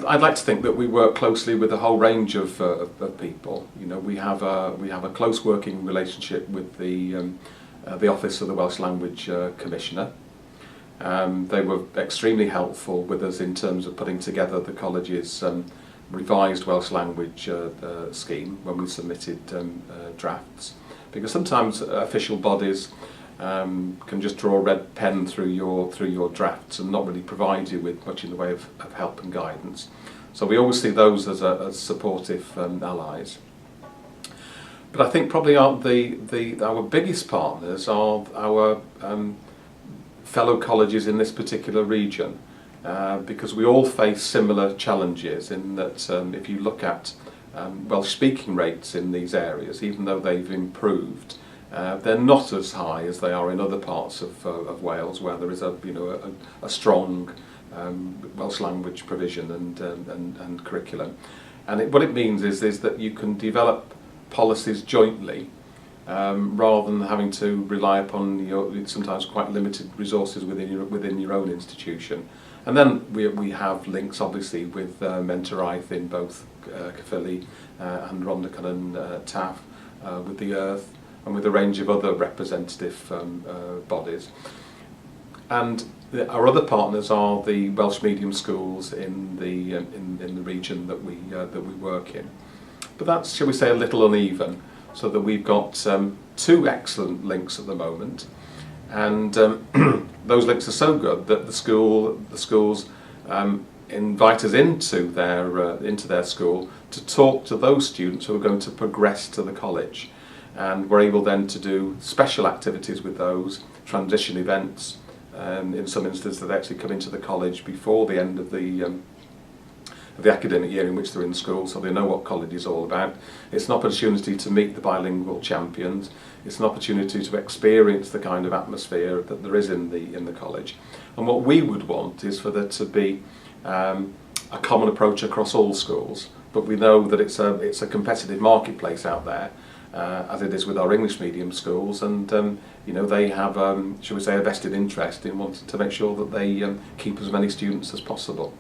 I'd like to think that we work closely with a whole range of people. You know, we have a close working relationship with the Office of the Welsh Language Commissioner. They were extremely helpful with us in terms of putting together the college's revised Welsh language scheme when we submitted drafts, because sometimes official bodies can just draw a red pen through your drafts and not really provide you with much in the way of help and guidance. So we always see those as supportive allies. But I think probably our biggest partners are our fellow colleges in this particular region, because we all face similar challenges in that if you look at Welsh speaking rates in these areas, even though they've improved, they're not as high as they are in other parts of Wales, where there is a strong Welsh language provision and curriculum. And what it means is that you can develop policies jointly, rather than having to rely upon your sometimes quite limited resources within your own institution. And then we have links obviously with Mentoraeth in both Caerphilly and Rhondda and Taff, with the Earth, and with a range of other representative bodies. And our other partners are the Welsh medium schools in the region that we work in. But that's, shall we say, a little uneven, so that we've got two excellent links at the moment, and those links are so good that the schools invite us into their school to talk to those students who are going to progress to the college, and we're able then to do special activities with those, transition events. In some instances, they actually come into the college before the end of the academic year in which they're in school, so they know what college is all about. It's an opportunity to meet the bilingual champions. It's an opportunity to experience the kind of atmosphere that there is in the college. And what we would want is for there to be a common approach across all schools. But we know that it's a competitive marketplace out there, as it is with our English medium schools, and they have, shall we say, a vested interest in wanting to make sure that they keep as many students as possible.